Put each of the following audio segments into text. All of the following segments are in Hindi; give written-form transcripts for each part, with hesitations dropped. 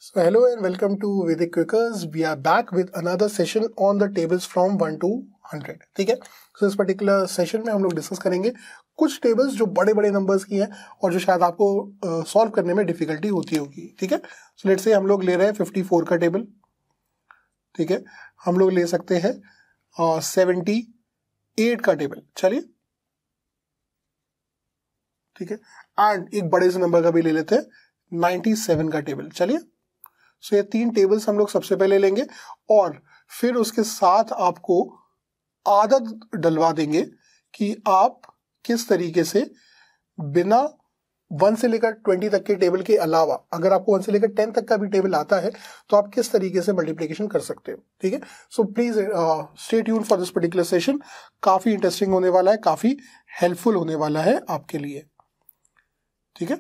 So hello and welcome to Vedic Quickers. We are back with another session on the tables from 1 to 100. ठीक है, so इस पर्टिकुलर सेशन में हम लोग डिस्कस करेंगे कुछ टेबल्स जो बड़े बड़े नंबर्स की हैं और जो शायद आपको सॉल्व करने में डिफिकल्टी होती होगी. ठीक है, सो लेट्स से हम लोग ले रहे हैं 54 का टेबल. ठीक है, हम लोग ले सकते हैं 78 का टेबल. चलिए, ठीक है, एंड एक बड़े से नंबर का भी ले लेते हैं 97 का टेबल. चलिए, सो ये तीन टेबल्स हम लोग सबसे पहले लेंगे और फिर उसके साथ आपको आदत डलवा देंगे कि आप किस तरीके से बिना 1 से लेकर 20 तक के टेबल के अलावा अगर आपको 1 से लेकर 10 तक का भी टेबल आता है तो आप किस तरीके से मल्टीप्लिकेशन कर सकते हो. ठीक है, so please stay tuned for this particular session. काफी इंटरेस्टिंग होने वाला है, काफी हेल्पफुल होने वाला है आपके लिए. ठीक है,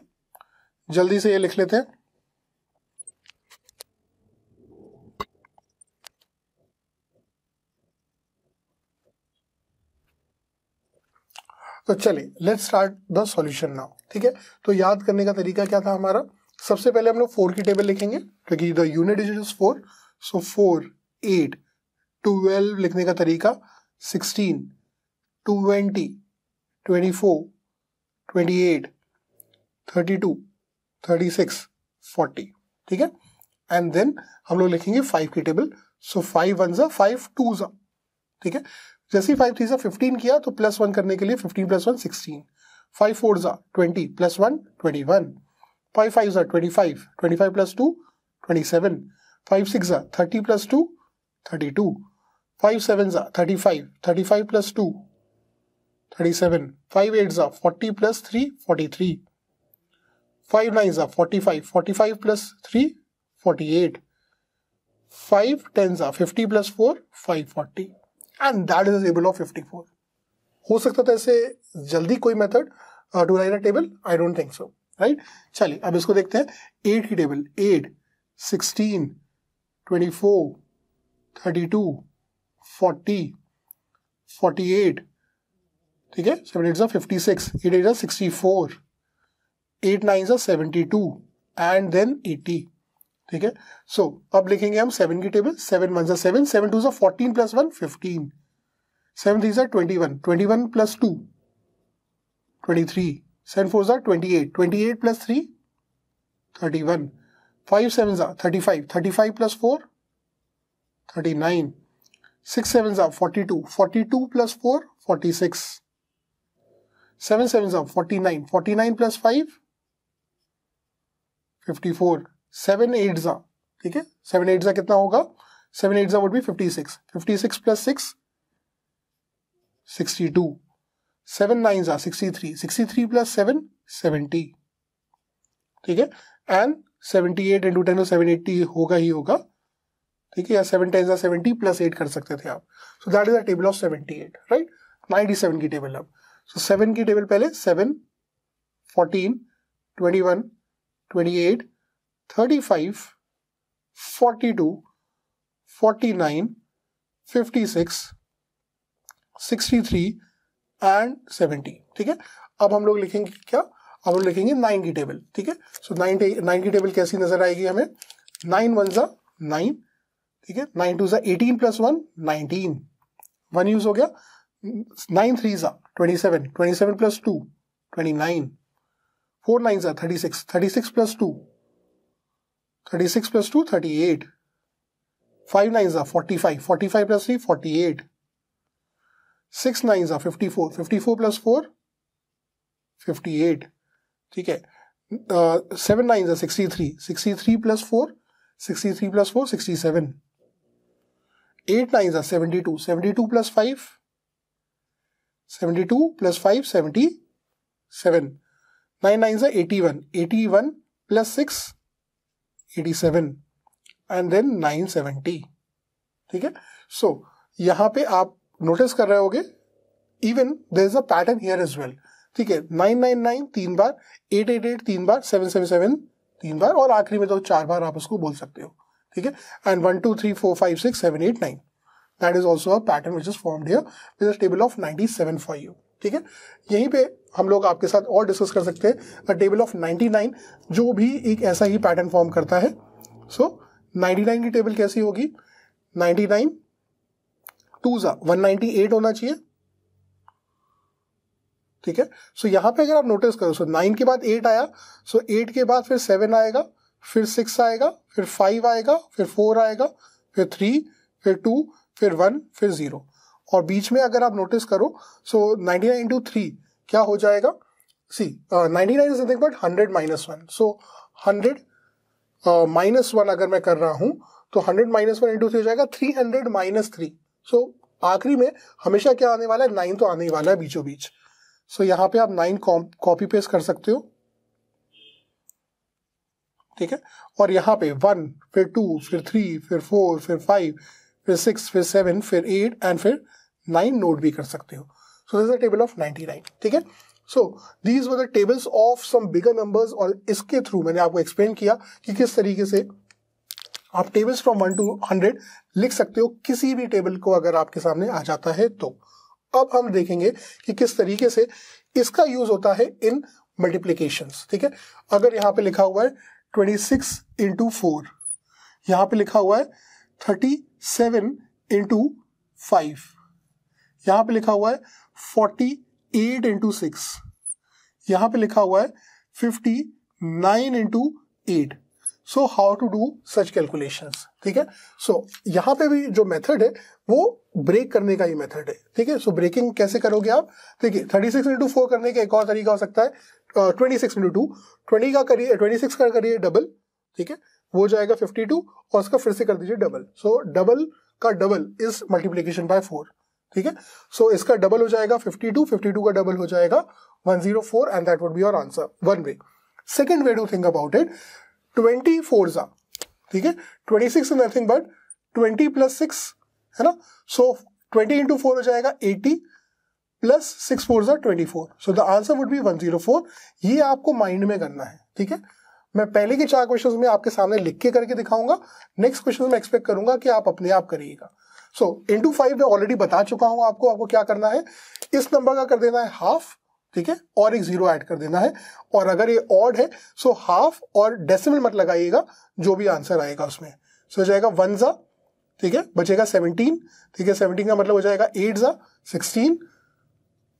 जल्दी से ये लिख लेते हैं. तो चलिए, let's start the solution now. ठीक है, तो याद करने का तरीका क्या था हमारा. सबसे पहले हम लोग 4 की टेबल लिखेंगे क्योंकि द यूनिट डिजिट इज 4. सो 4, 8, 12 लिखने का तरीका 16, 20, 24, 28, 32, 36, 40. ठीक है, एंड देन हम लोग लिखेंगे 5 की टेबल. सो 5 1 जा 5 2 जा. ठीक है, जैसे ही 5 3 जा 15 किया तो +1 करने के लिए 15 + 1 16. 5 4 जा 20 + 1 21. 5 5 जा 25, 25 + 2 27. 5 6 जा 30 + 2 32. 5 7 जा 35, 35 + 2 37. 5 8 जा 40 + 3 43. 5 9 जा 45, 45 + 3 48. 5 10 जा 50 + 4 540. And that is table of 54. हो सकता था ऐसे जल्दी कोई method to write a table. I don't think so. Right, चलिए अब इसको देखते हैं. 8 की टेबल 8, 16, 24, 32, 40, 48. ठीक है, 7 8 जा 56, 8 8 जा 64, 8 9 जा 72 एंड देन 80. ठीक है, सो अब लिखेंगे हम 7 की टेबल. 7 1 जा 7, 7 2 जा 14 + 1 15. 7 3 जा 21, 21 + 2 23. 7 4 जा 28, 28 + 3 31. 5 7 जा 35, 35 + 4 39. 6 7 जा 42, 42 + 4 46. 7 7 जा 49, 49 + 5 54. 7 8 जा, ठीक है, 7 8 जा कितना होगा. 7 8 जा वुड बी 56, 56 + 6 62. 7 9 जा 63, 63 + 7 70. ठीक है, एंड 78 × 10 तो 780 होगा ही होगा. ठीक है, या 7 10 जा 70 + 8 कर सकते थे आप. सो that is the table of 78. Right, 97 की टेबल. अब सो 7 की टेबल पहले 7 14 21 28 35 42 49 56 63 एंड 70. ठीक है, अब हम लोग लिखेंगे क्या, अब हम लिखेंगे 9 की टेबल. ठीक है, सो 9 की टेबल कैसी नजर आएगी हमें. 9 1 जा 9. ठीक है, 9 2 जा 18 + 1 19. 1 यूज हो गया. 9 3 जा 27, 27 + 2 29. 4 9 जा 36, 36 + 2 36 + 2 38. 5 9 जा 45, 45 + 3 48. 6 9 जा 54, 54 + 4 58. ठीक है, 7 9 जा 63, 63 + 4 63 + 4 67. 8 9 जा 72, 72 + 5 72 + 5 77. 9 9 जा 81, 81 + 6 87 एंड देन 970. ठीक है, सो यहां पे आप नोटिस कर रहे होगे even there is a pattern here as well. ठीक है, 999 3 बार, 888 3 बार, 777 3 बार और आखिरी में तो 4 बार आप उसको बोल सकते हो. ठीक है, and 1 2 3 4 5 6 7 8 9. That is also a pattern which is formed here with a table of 97 for you. ठीक है, यहीं पे हम लोग आपके साथ और डिस्कस कर सकते हैं अ टेबल ऑफ 99 जो भी एक ऐसा ही पैटर्न फॉर्म करता है. सो 99 की टेबल कैसी होगी, 99 2 जा 198 होना चाहिए, ठीक है। सो यहाँ पे अगर आप नोटिस करो, सो 9 के बाद 8 आया, सो 8 के बाद फिर 7 आएगा, फिर 6 आएगा, फिर 5 आएगा, फिर 4 आएगा, फिर 3, फिर 2, फिर 1, फिर 0, और बीच में अगर आप नोटिस करो, सो 99 इंटू 3 क्या हो जाएगा, सी 99 is nothing but 100 minus 1, so 100 minus 1 अगर मैं कर रहा हूं तो 100 माइनस 1 इंटू 3 हो जाएगा 300 माइनस 3। सो आखिरी में हमेशा क्या आने वाला है, 9 तो आने ही वाला है बीचों बीच। सो यहाँ पे आप 9 कॉपी पेस्ट कर सकते हो, ठीक है। और यहाँ पे 1, फिर 2, फिर 3, फिर 4, फिर 5, फिर 6, फिर 7, फिर 8 एंड फिर 9 नोट भी कर सकते हो। So this is the table of 99, ठीक है। So these were the tables of some bigger numbers, और इसके थ्रू मैंने आपको एक्सप्लेन किया कि किस तरीके से आप टेबल्स फ्रॉम 1 to 100 लिख सकते हो किसी भी टेबल को अगर आपके सामने आ जाता है तो। अब हम देखेंगे कि किस तरीके से इसका यूज होता है इन मल्टीप्लीकेशंस, ठीक है। अगर यहाँ पे लिखा हुआ है 26 इंटू 4, यहाँ पे लिखा हुआ है 37 इंटू 5, यहाँ पे लिखा हुआ है 48 इंटू 6, यहाँ पे लिखा हुआ है 59 into 8। So how to do such calculations, ठीक है। सो यहाँ पे भी जो मेथड है वो ब्रेक करने का ही मेथड है, ठीक है। सो ब्रेकिंग कैसे करोगे आप, देखिए 36 इंटू 4 करने का एक और तरीका हो सकता है 26 इंटू 2, 20 का करिए, 26 का करिए डबल, ठीक है, वो जाएगा 52, और उसका फिर से कर दीजिए डबल। सो डबल का डबल इज मल्टीप्लीकेशन बाय 4, ठीक है। सो इसका डबल हो जाएगा 52, 52 का डबल हो जाएगा 104, and that would be your answer, one way. Second way to think about it, 24 जा, ठीक है, 26 इज नथिंग बट 20 प्लस 6, है ना। सो 20 इंटू 4 हो जाएगा 80 प्लस 6 4 जा 24, so the answer would be 104। ये आपको माइंड में करना है, ठीक है। मैं पहले के 4 क्वेश्चंस में आपके सामने लिख के करके दिखाऊंगा, नेक्स्ट क्वेश्चन में एक्सपेक्ट करूंगा कि आप अपने आप करिएगा। सो इंटू 5 मैं ऑलरेडी बता चुका हूं आपको क्या करना है, इस नंबर का कर देना है हाफ, ठीक है, और एक 0 ऐड कर देना है, और अगर ये ऑड है सो हाफ और डेसिमल मत लगाइएगा, जो भी आंसर आएगा उसमें। सो हो जाएगा 1 जा, ठीक है, बचेगा 17, ठीक है, 17 का मतलब हो जाएगा 8 जा 16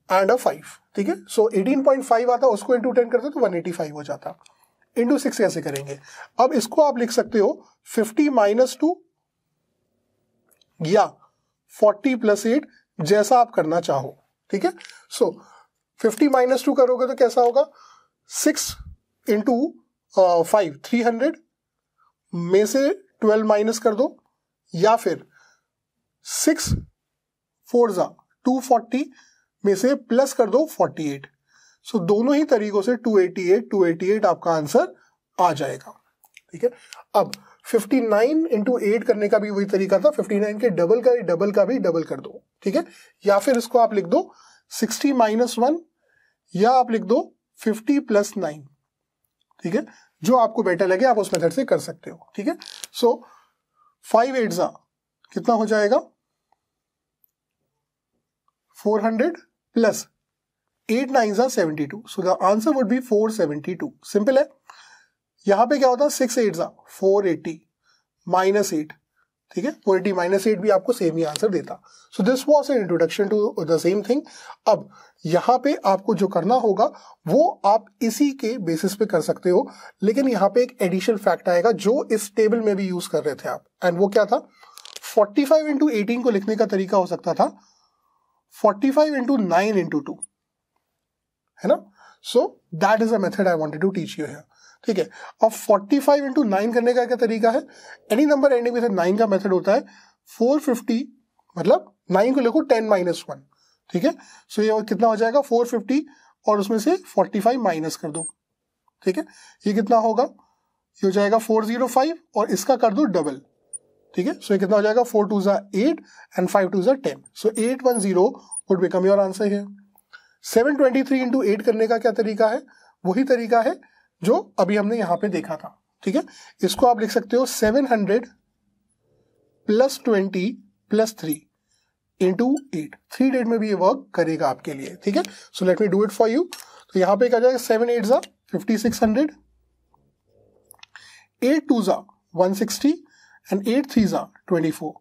एंड 5, ठीक है। सो 18.5 आता, उसको इंटू 10 करते तो 185 हो जाता। इंटू 6 कैसे करेंगे, अब इसको आप लिख सकते हो 50 माइनस 2 या 40 प्लस 8, जैसा आप करना चाहो, ठीक है। सो 50 माइनस 2 करोगे तो कैसा होगा, 6 इंटू 5 300 में से 12 माइनस कर दो, या फिर 6 4 जा 240 में से प्लस कर दो 48। सो दोनों ही तरीकों से 288 आपका आंसर आ जाएगा, ठीक है। अब 59 इंटू 8 करने का भी वही तरीका था, 59 के डबल का भी डबल कर दो, ठीक है, या फिर इसको आप लिख दो 60 माइनस 1, या आप लिख दो 50 प्लस 9, ठीक है, जो आपको बेटर लगे आप उस मेथड से कर सकते हो, ठीक है। सो 5 8 जा कितना हो जाएगा 400 प्लस 8 9 जा 72, so the answer would be 472। Simple है। यहां पे क्या होता है 6 8 जा 480 माइनस 8, ठीक है, 480 माइनस 8 भी आपको सेम ही आंसर देता। So this was an introduction to the same thing. अब यहाँ पे आपको जो करना होगा वो आप इसी के बेसिस पे कर सकते हो, लेकिन यहाँ पे एक एडिशनल फैक्ट आएगा जो इस टेबल में भी यूज कर रहे थे आप, एंड वो क्या था, 45 इंटू 18 को लिखने का तरीका हो सकता था 45 इंटू 9 इंटू 2, है ना। So that is a method I wanted to teach you here, ठीक है। अब 45 इंटू 9 करने का क्या तरीका है, एनी नंबर एंडिंग विद 9 का मेथड होता है 450, मतलब 9 को लिखो 10 माइनस 1, ठीक है। सो ये कितना हो जाएगा 450, और उसमें से 45 माइनस कर दो, ठीक है, ये कितना होगा, ये हो जाएगा 405, और इसका कर दो डबल, ठीक है। सो ये कितना हो जाएगा 4 2 जा 8 एंड 5 2 जा 10, सो 810 would become your answer here. 723 into 8 करने का क्या तरीका है, वही तरीका है जो अभी हमने यहां पे देखा था, ठीक है। इसको आप लिख सकते हो 700 प्लस 20 प्लस 3 इंटू 8, 3 डेट में भी ये वर्क करेगा आपके लिए, ठीक है। So let me do it for you. तो यहां पे क्या जाएगा 7 8 जा 5600, 8 2 जा 160 एंड 8 3 जा 24।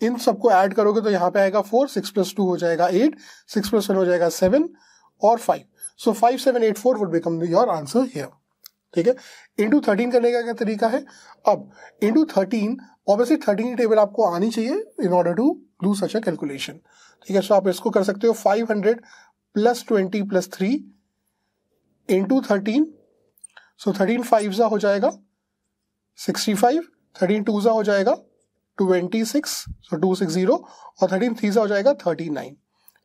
इन सबको ऐड करोगे तो यहाँ पे आएगा 4, 6 + 2 हो जाएगा 8, 6 + 1 हो जाएगा 7 और 5। सो 5784 would become your answer here. ठीक है, इंटू 13 करने का क्या तरीका है? अब इंटू 13, ऑब्वियसली 13 की टेबल आपको आनी चाहिए in order to do such a calculation. ठीक है, सो आप इसको कर सकते हो 500 + 20 + 3 इंटू 13। सो 13 5 जा हो जाएगा 65, 13 2 जा हो जाएगा 26, सो 260 और 13 3 जा हो जाएगा 39।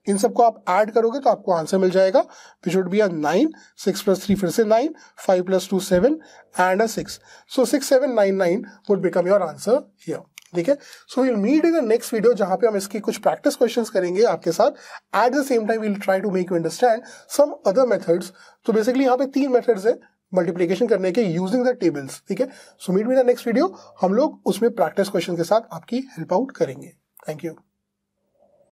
इन सबको आप ऐड करोगे तो आपको आंसर मिल जाएगा विच वुड बी अ 9, 6 + 3 फिर से 9, 5 + 2 7 and a 6। So 6799 would become your answer here. ठीक है, so will meet in the next video जहां पे हम इसकी कुछ प्रैक्टिस क्वेश्चंस करेंगे आपके साथ। At the same time will try to make you understand some other methods. तो बेसिकली यहाँ पे 3 मेथड्स है मल्टीप्लिकेशन करने के यूजिंग द टेबल्स। ठीक है, so meet in the next video, हम लोग उसमें प्रैक्टिस क्वेश्चन के साथ आपकी हेल्प आउट करेंगे। Thank you.